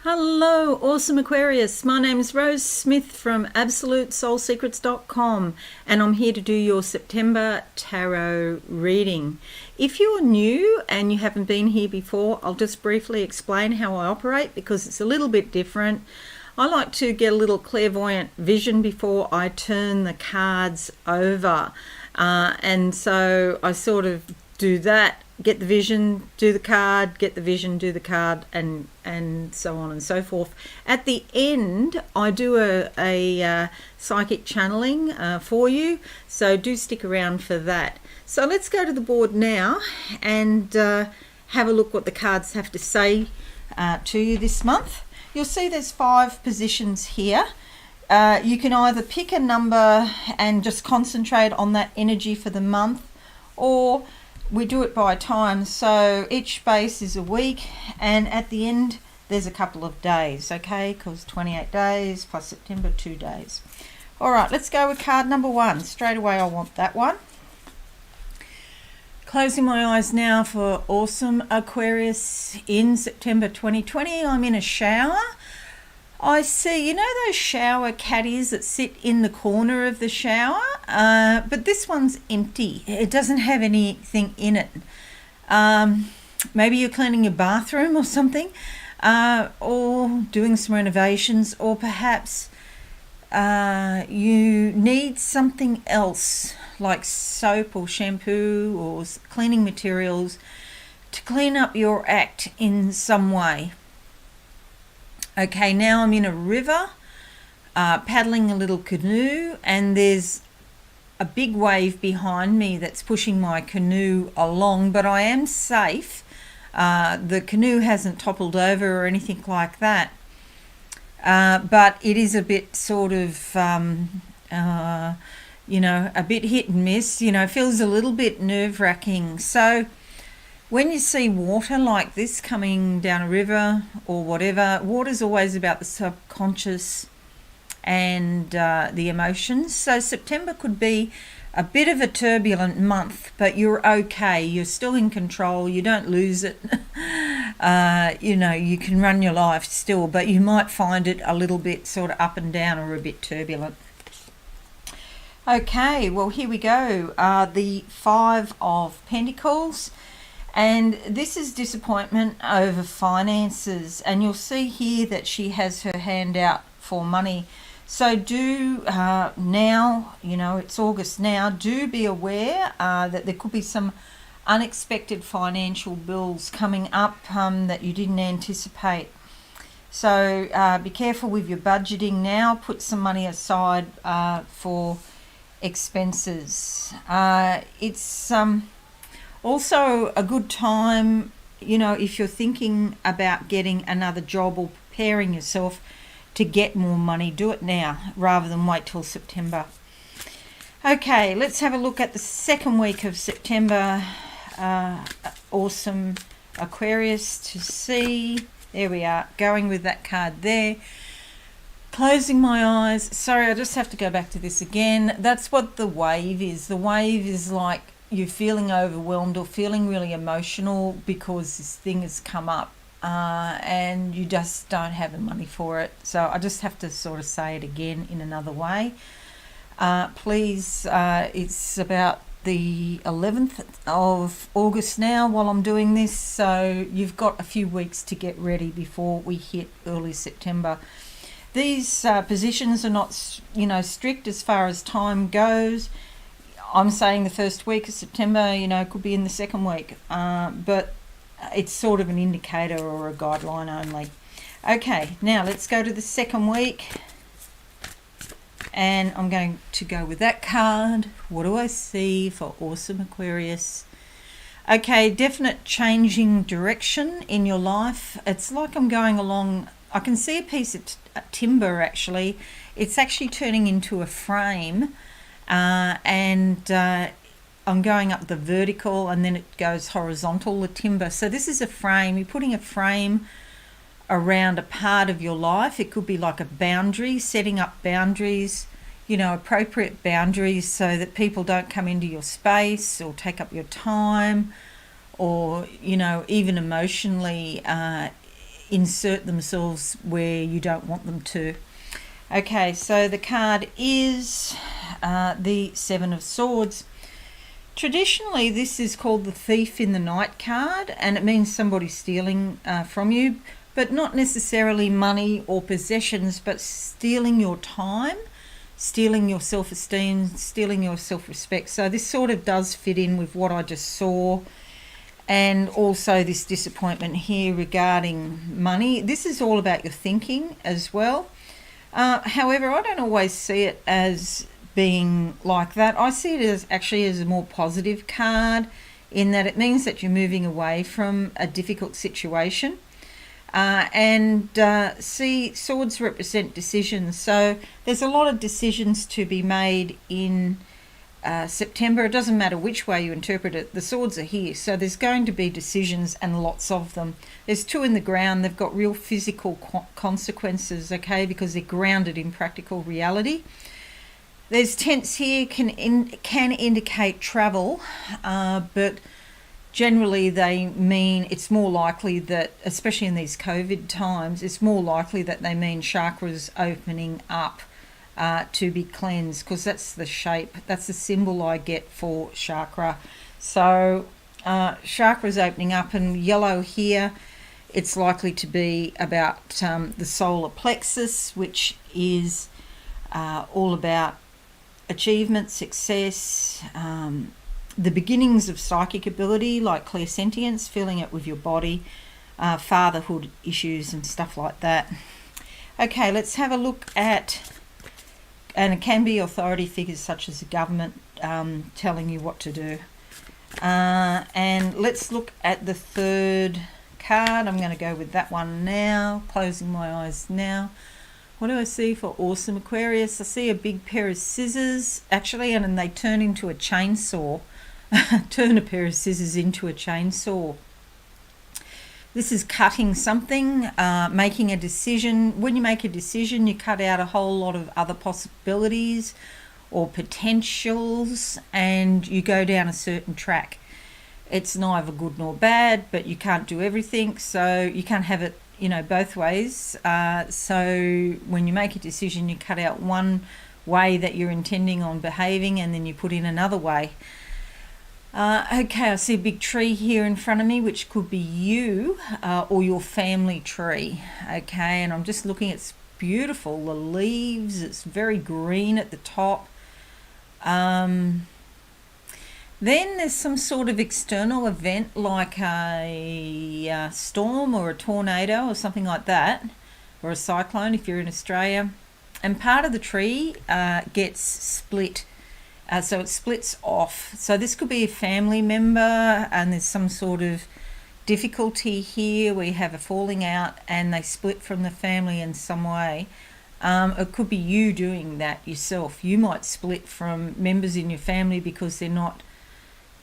Hello, awesome Aquarius. My name is Rose Smith from absolutesoulsecrets.com and I'm here to do your September Tarot reading. If you're new and you haven't been here before, I'll just briefly explain how I operate because it's a little bit different. I like to get a little clairvoyant vision before I turn the cards over. And so I sort of do that, get the vision, do the card, get the vision, do the card, and so on and so forth. At the end, I do a psychic channeling for you, so do stick around for that. So let's go to the board now and have a look what the cards have to say to you this month. You'll see there's 5 positions here. You can either pick a number and just concentrate on that energy for the month, or we do it by time, so each space is a week, and at the end there's a couple of days, okay, because 28 days plus September, 2 days. All right, let's go with card number 1. Straight away I want that one. Closing my eyes now for awesome Aquarius in September 2020. I'm in a shower. I see, you know those shower caddies that sit in the corner of the shower? But this one's empty. It doesn't have anything in it. Maybe you're cleaning your bathroom or something, or doing some renovations, or perhaps you need something else like soap or shampoo or cleaning materials to clean up your act in some way. Okay, now I'm in a river, paddling a little canoe, and there's a big wave behind me that's pushing my canoe along, but I am safe. The canoe hasn't toppled over or anything like that, but it is a bit sort of, a bit hit and miss, feels a little bit nerve-wracking. So when you see water like this coming down a river or whatever, water's always about the subconscious and the emotions. So September could be a bit of a turbulent month, but you're okay. You're still in control. You don't lose it. You can run your life still, but you might find it a little bit sort of up and down or a bit turbulent. Okay, well, here we go. The 5 of Pentacles. And this is disappointment over finances. And you'll see here that she has her hand out for money. So do now, it's August now, do be aware that there could be some unexpected financial bills coming up that you didn't anticipate. So be careful with your budgeting now. Put some money aside for expenses. It's also a good time, if you're thinking about getting another job or preparing yourself to get more money, do it now rather than wait till September. Okay, let's have a look at the second week of September. Awesome Aquarius to see. There we are, going with that card there. Closing my eyes. Sorry, I just have to go back to this again. That's what the wave is. The wave is like you're feeling overwhelmed or feeling really emotional because this thing has come up and you just don't have the money for it. So I just have to sort of say it again in another way. Please, it's about the 11th of August now while I'm doing this, so you've got a few weeks to get ready before we hit early September. These positions are not, strict as far as time goes. I'm saying the first week of September, could be in the second week, but it's sort of an indicator or a guideline only. Okay, now let's go to the second week, and I'm going to go with that card. What do I see for awesome Aquarius? Okay, definite changing direction in your life. It's like I'm going along. I can see a piece of timber actually. It's actually turning into a frame. I'm going up the vertical and then it goes horizontal, the timber. So this is a frame. You're putting a frame around a part of your life. It could be like a boundary, setting up boundaries, appropriate boundaries so that people don't come into your space or take up your time, or, even emotionally insert themselves where you don't want them to. Okay, so the card is the Seven of Swords. Traditionally, this is called the Thief in the Night card, and it means somebody stealing from you, but not necessarily money or possessions, but stealing your time, stealing your self-esteem, stealing your self-respect. So this sort of does fit in with what I just saw, and also this disappointment here regarding money. This is all about your thinking as well. However, I don't always see it as being like that. I see it as actually as a more positive card, in that it means that you're moving away from a difficult situation. See, swords represent decisions, so there's a lot of decisions to be made in September. It doesn't matter which way you interpret it, the swords are here, so there's going to be decisions, and lots of them. There's two in the ground. They've got real physical consequences, okay, because they're grounded in practical reality. There's tents here, can indicate travel, but generally they mean it's more likely that, especially in these COVID times, it's more likely that they mean chakras opening up to be cleansed, because that's the shape, that's the symbol I get for chakra. So chakras opening up, and yellow here, it's likely to be about the solar plexus, which is all about achievement, success, the beginnings of psychic ability like clairsentience, feeling it with your body, fatherhood issues and stuff like that. Okay, let's have a look at, and it can be authority figures such as the government telling you what to do. And let's look at the third card. I'm going to go with that one now, closing my eyes now. What do I see for awesome Aquarius? I see a big pair of scissors, actually, and then they turn into a chainsaw. Turn a pair of scissors into a chainsaw. This is cutting something, making a decision. When you make a decision, you cut out a whole lot of other possibilities or potentials, and you go down a certain track. It's neither good nor bad, but you can't do everything, so you can't have it, you know, both ways. So when you make a decision, you cut out one way that you're intending on behaving, and then you put in another way. Okay, I see a big tree here in front of me, which could be you or your family tree. Okay, and I'm just looking, it's beautiful, the leaves, it's very green at the top. Then there's some sort of external event like a storm or a tornado or something like that, or a cyclone if you're in Australia, and part of the tree gets split. So it splits off. So this could be a family member, and there's some sort of difficulty here where you have a falling out and they split from the family in some way. It could be you doing that yourself. You might split from members in your family because they're not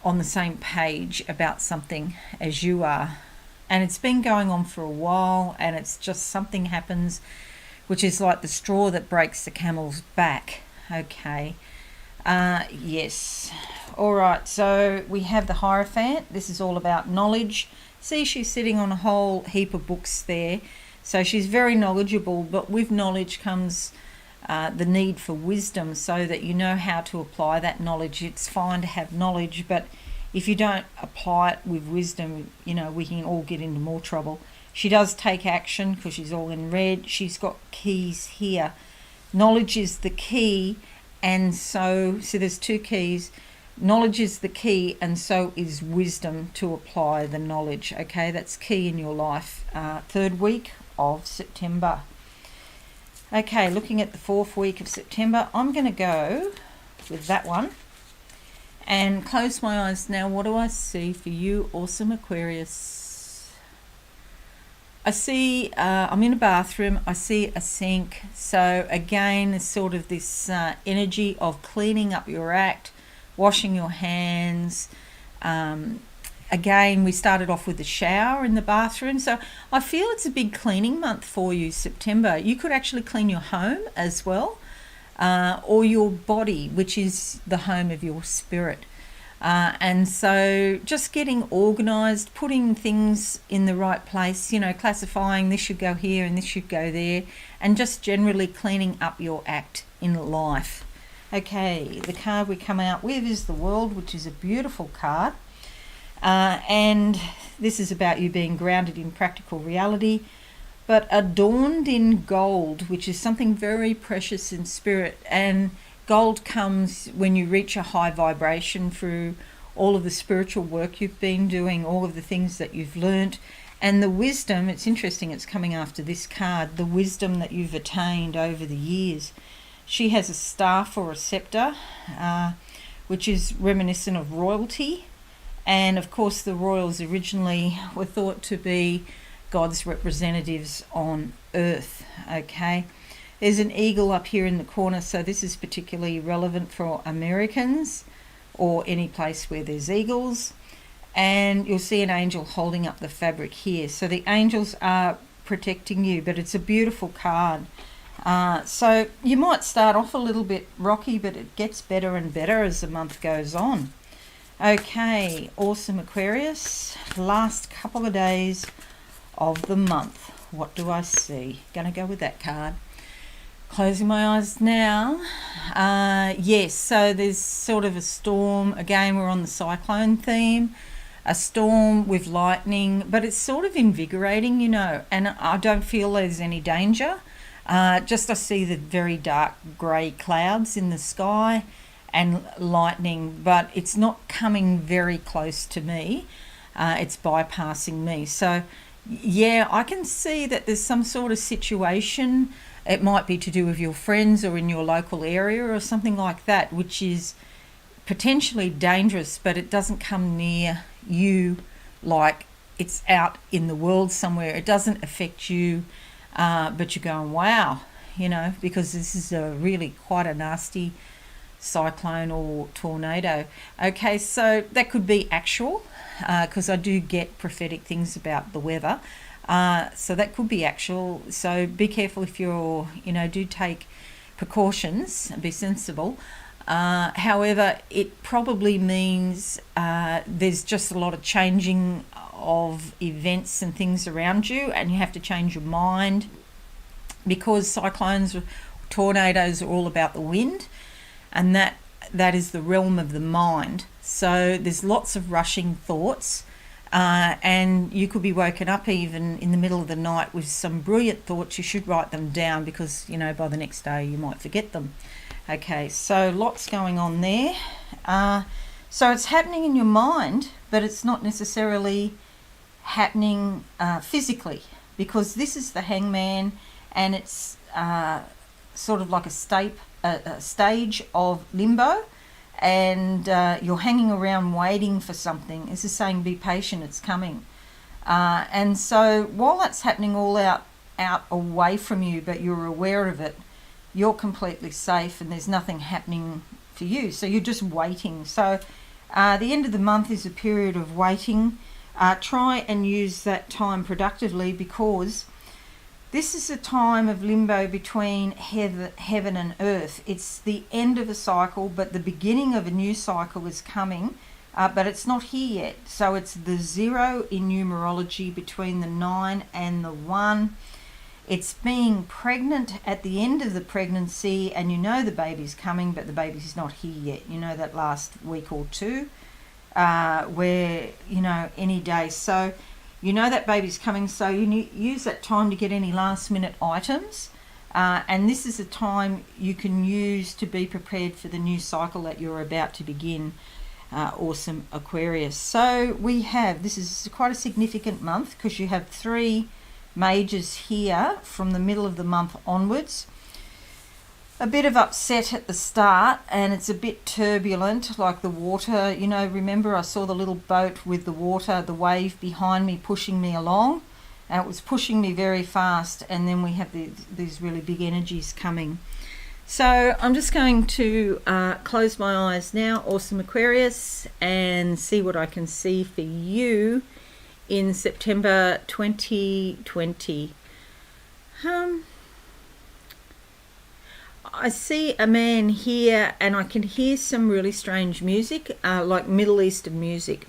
on the same page about something as you are. And it's been going on for a while, and it's just something happens, which is like the straw that breaks the camel's back. Okay. Yes. All right, so we have the Hierophant. This is all about knowledge. See, she's sitting on a whole heap of books there. So she's very knowledgeable, but with knowledge comes the need for wisdom, so that you know how to apply that knowledge. It's fine to have knowledge, but if you don't apply it with wisdom, you know, we can all get into more trouble. She does take action because she's all in red. She's got keys here. Knowledge is the key. And so there's two keys. Knowledge is the key, and so is wisdom to apply the knowledge. Okay, that's key in your life. Third week of September. Okay, looking at the fourth week of September, I'm going to go with that one and close my eyes now. What do I see for you, awesome Aquarius? I see, I'm in a bathroom, I see a sink. So again, it's sort of this energy of cleaning up your act, washing your hands. Again, we started off with the shower in the bathroom. So I feel it's a big cleaning month for you, September. You could actually clean your home as well, or your body, which is the home of your spirit. And so just getting organised, putting things in the right place, you know, classifying this should go here and this should go there, and just generally cleaning up your act in life. Okay, the card we come out with is the World, which is a beautiful card. And this is about you being grounded in practical reality, but adorned in gold, which is something very precious in spirit. And gold comes when you reach a high vibration through all of the spiritual work you've been doing, all of the things that you've learnt, and the wisdom. It's interesting, it's coming after this card, the wisdom that you've attained over the years. She has a staff or a scepter, which is reminiscent of royalty. And of course the royals originally were thought to be God's representatives on earth. Okay, there's an eagle up here in the corner, so this is particularly relevant for Americans or any place where there's eagles. And you'll see an angel holding up the fabric here, so the angels are protecting you, but it's a beautiful card. So you might start off a little bit rocky, but it gets better and better as the month goes on. Okay, awesome Aquarius, last couple of days of the month. What do I see? Gonna go with that card. Closing my eyes now. Yes, so there's sort of a storm. Again, we're on the cyclone theme. A storm with lightning, but it's sort of invigorating, you know, and I don't feel there's any danger. Just I see the very dark grey clouds in the sky and lightning, but it's not coming very close to me. It's bypassing me. So yeah, I can see that there's some sort of situation. It might be to do with your friends or in your local area or something like that, which is potentially dangerous, but it doesn't come near you like it's out in the world somewhere. It doesn't affect you, but you're going, wow, you know, because this is a really quite a nasty cyclone or tornado. Okay, so that could be actual, because I do get prophetic things about the weather. So that could be actual. So be careful if you're, you know, do take precautions and be sensible. However, it probably means there's just a lot of changing of events and things around you, and you have to change your mind, because cyclones, tornadoes are all about the wind, and that is the realm of the mind. So there's lots of rushing thoughts, and you could be woken up even in the middle of the night with some brilliant thoughts. You should write them down, because, you know, by the next day you might forget them. Okay, so lots going on there. So it's happening in your mind, but it's not necessarily happening physically, because this is the Hangman, and it's sort of like a stage of limbo, and you're hanging around waiting for something. This is saying be patient, it's coming. And so while that's happening all out away from you, but you're aware of it, you're completely safe and there's nothing happening for you. So you're just waiting. So the end of the month is a period of waiting. Try and use that time productively, because this is a time of limbo between heaven and earth. It's the end of a cycle, but the beginning of a new cycle is coming, but it's not here yet. So it's the 0 in numerology between the 9 and the 1. It's being pregnant at the end of the pregnancy, and you know the baby's coming, but the baby's not here yet. You know that last week or two, where, you know, any day. So you know that baby's coming, so you use that time to get any last minute items. And this is a time you can use to be prepared for the new cycle that you're about to begin. Awesome Aquarius. So we have, this is quite a significant month, because you have 3 majors here from the middle of the month onwards. A bit of upset at the start, and it's a bit turbulent, like the water. You know, remember I saw the little boat with the water, the wave behind me pushing me along, and it was pushing me very fast, and then we have these really big energies coming. So I'm just going to close my eyes now, awesome Aquarius, and see what I can see for you in September 2020. I see a man here, and I can hear some really strange music, like Middle Eastern music.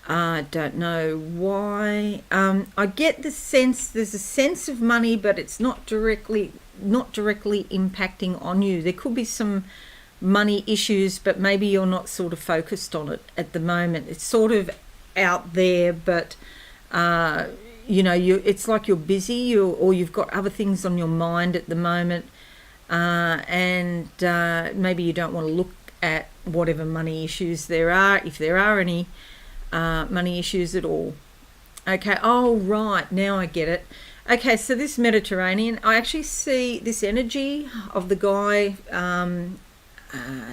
I don't know why. I get the sense there's a sense of money, but it's not directly impacting on you. There could be some money issues, but maybe you're not sort of focused on it at the moment. It's sort of out there, but it's like you're busy, or you've got other things on your mind at the moment, and maybe you don't want to look at whatever money issues there are, if there are any money issues at all. Okay, oh right, now I get it. Okay, so this Mediterranean, I actually see this energy of the guy.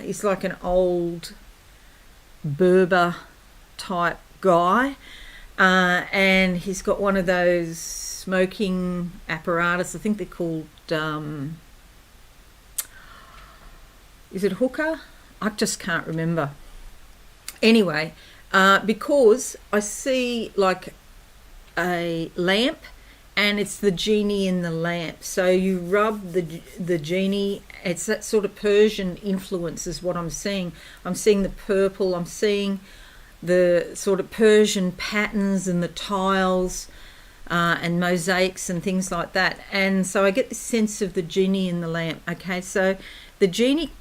He's like an old Berber type guy, and he's got one of those smoking apparatus. I think they're called, is it hookah? I just can't remember. Anyway, because I see like a lamp, and it's the genie in the lamp. So you rub the genie. It's that sort of Persian influence is what I'm seeing. I'm seeing the purple. I'm seeing the sort of Persian patterns and the tiles and mosaics and things like that. And so I get the sense of the genie in the lamp. Okay, so the genie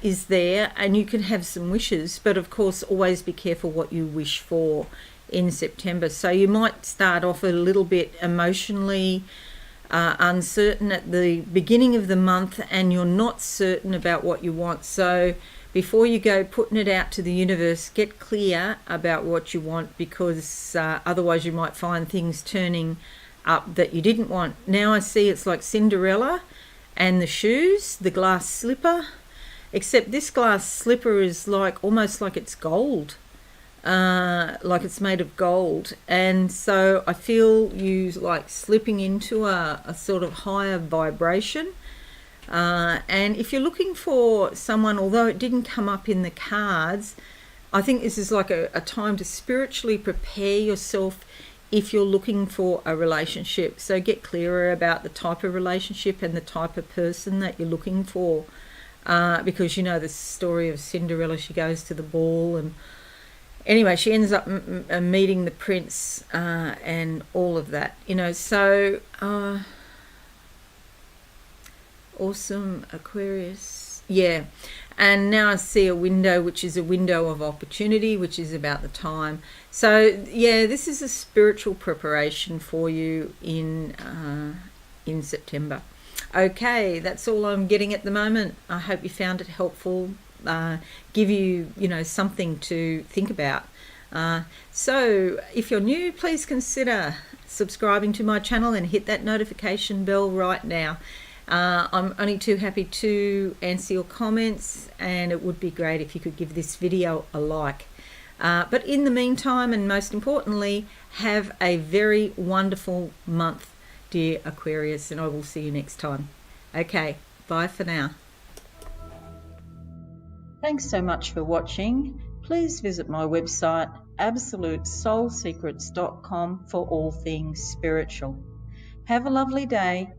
is there, and you can have some wishes, but of course always be careful what you wish for in September. So you might start off a little bit emotionally uncertain at the beginning of the month, and you're not certain about what you want. So before you go putting it out to the universe, get clear about what you want, because otherwise you might find things turning up that you didn't want. Now I see it's like Cinderella and the shoes, the glass slipper, except this glass slipper is like almost like it's gold. Like it's made of gold, and so I feel you like slipping into a sort of higher vibration, and if you're looking for someone, although it didn't come up in the cards, I think this is like a time to spiritually prepare yourself if you're looking for a relationship. So get clearer about the type of relationship and the type of person that you're looking for, because you know the story of Cinderella. She goes to the ball, and anyway, she ends up meeting the prince and all of that, so awesome, Aquarius. Yeah, and now I see a window, which is a window of opportunity, which is about the time. So yeah, this is a spiritual preparation for you in September. Okay, that's all I'm getting at the moment. I hope you found it helpful. Give you something to think about. So if you're new, please consider subscribing to my channel and hit that notification bell right now. I'm only too happy to answer your comments, and it would be great if you could give this video a like. But in the meantime, and most importantly, have a very wonderful month, dear Aquarius, and I will see you next time. Okay, bye for now. Thanks so much for watching. Please visit my website absolutesoulsecrets.com for all things spiritual. Have a lovely day.